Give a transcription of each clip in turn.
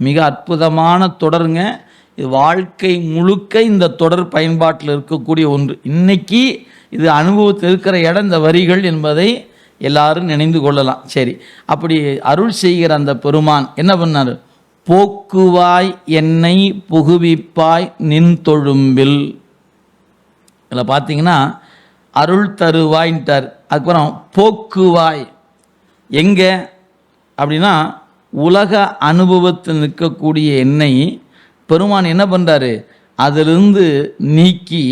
மிக அற்புதமான தொடருங்க. இது வாழ்க்கை முழுக்க இந்த தொடர் பயன்பாட்டில் இருக்கக்கூடிய ஒன்று. இன்னைக்கு இது அனுபவத்தில் இருக்கிற இடம் இந்த வரிகள் என்பதை எல்லாரும் நினைந்து கொள்ளலாம். சரி, அப்படி அருள் செய்கிற அந்த பெருமான் என்ன பண்ணார்? போக்குவாய் என்னை புகுவிப்பாய் நின் தொழும்பில். இதில் பார்த்தீங்கன்னா அருள் தருவாய்ன்ட்டார். அதுக்கப்புறம் போக்குவாய் எங்கே அப்படின்னா உலக அனுபவத்தில் நிற்கக்கூடிய என்னை பெருமான் என்ன பண்ணுறாரு? அதிலிருந்து நீக்கி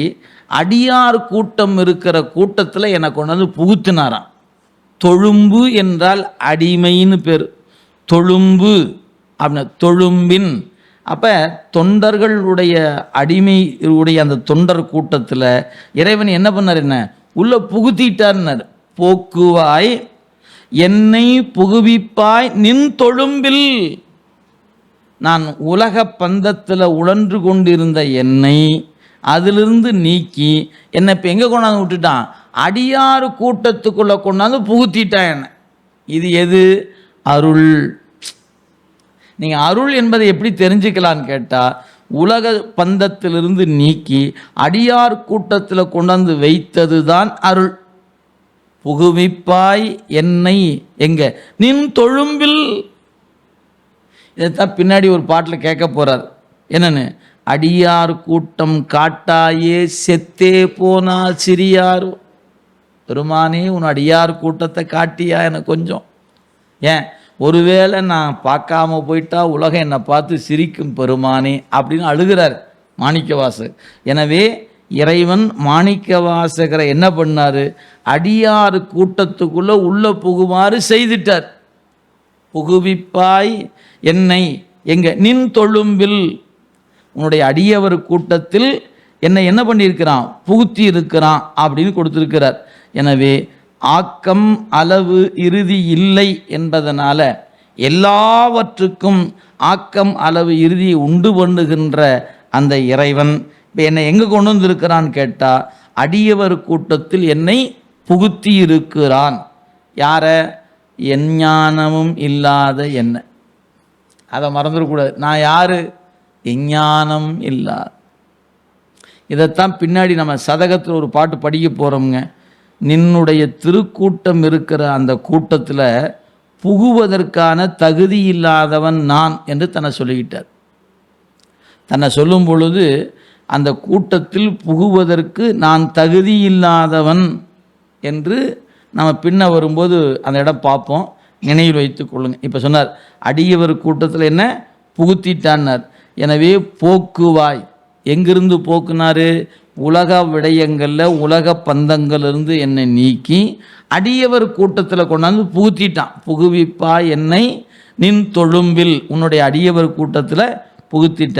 அடியார் கூட்டம் இருக்கிற கூட்டத்தில் என்னை கொண்டாந்து புகுத்தினாராம். தொழும்பு என்றால் அடிமைன்னு பேர். தொழும்பு அப்படின்னா தொழும்பின். அப்போ தொண்டர்களுடைய அடிமையுடைய அந்த தொண்டர் கூட்டத்தில் இறைவன் என்ன பண்ணார்? என்ன உள்ள புகுத்திட்டார்னார். போக்குவாய் என்னை புகுவிப்பாய் நின் தொழும்பில். நான் உலக பந்தத்தில் உழன்று கொண்டிருந்த என்னை அதிலிருந்து நீக்கி என்னை இப்போ எங்கே கொண்டாந்து விட்டுட்டான்? அடியார் கூட்டத்துக்குள்ளே கொண்டாந்து புகுத்திட்டான் என்ன. இது எது? அருள். நீங்கள் அருள் என்பதை எப்படி தெரிஞ்சுக்கலான்னு கேட்டால், உலக பந்தத்திலிருந்து நீக்கி அடியார் கூட்டத்தில் கொண்டாந்து வைத்தது தான் அருள். புகுவிப்பாய் என்னை எங்க? நின் தொழும்பில். இதைத்தான் பின்னாடி ஒரு பாட்டில் கேட்க போறார். என்னன்னு? அடியார் கூட்டம் காட்டாயே செத்தே போனா சிறியார். பெருமானே, உன் அடியார் கூட்டத்தை காட்டியா எனக்கு கொஞ்சம். ஏன், ஒருவேளை நான் பார்க்காம போயிட்டா உலகம் என்னை பார்த்து சிரிக்கும் பெருமானே அப்படின்னு அழுகிறார் மாணிக்கவாசகர். எனவே இறைவன் மாணிக்கவாசகரை என்ன பண்ணார்? அடியார் கூட்டத்துக்குள்ளே உள்ள புகுமாறு செய்துட்டார். புகுவிப்பாய் என்னை எங்க? நின் தொழும்பில். உன்னுடைய அடியவர் கூட்டத்தில் என்னை என்ன பண்ணியிருக்கிறான்? புகுத்தி இருக்கிறான் அப்படின்னு கொடுத்திருக்கிறார். எனவே ஆக்கம் அளவு இறுதி இல்லை என்பதனால எல்லாவற்றுக்கும் ஆக்கம் அளவு இறுதியை உண்டு பண்ணுகின்ற அந்த இறைவன் இப்போ என்னை எங்கே கொண்டு வந்திருக்கிறான்னு கேட்டால், அடியவர் கூட்டத்தில் என்னை புகுத்தி இருக்கிறான். யார? எஞ்ஞானமும் இல்லாத என்ன. அதை மறந்துடக்கூடாது. நான் யாரு? எஞ்ஞானம் இல்லாத. இதைத்தான் பின்னாடி நம்ம சதகத்தில் ஒரு பாட்டு படிக்க போகிறோம்ங்க. நின்னுடைய திருக்கூட்டம் இருக்கிற அந்த கூட்டத்தில் புகுவதற்கான தகுதி இல்லாதவன் நான் என்று தன்னை சொல்லிக்கிட்டார். தன்னை சொல்லும் பொழுது அந்த கூட்டத்தில் புகுவதற்கு நான் தகுதி இல்லாதவன் என்று நம்ம பின்ன வரும்போது அந்த இடம் பார்ப்போம், நினைவில் வைத்து கொள்ளுங்க. இப்போ சொன்னார் அடியவர் கூட்டத்தில் என்ன புகுத்திட்டான்னார். எனவே போக்குவாய் எங்கிருந்து போக்குனாரு? உலக விடயங்களில் உலக பந்தங்களிலிருந்து என்னை நீக்கி அடியவர் கூட்டத்தில் கொண்டாந்து புகுத்திட்டான். புகுவிப்பாய் என்னை நின் தொழும்பில். உன்னுடைய அடியவர் கூட்டத்தில் புகுத்திட்ட.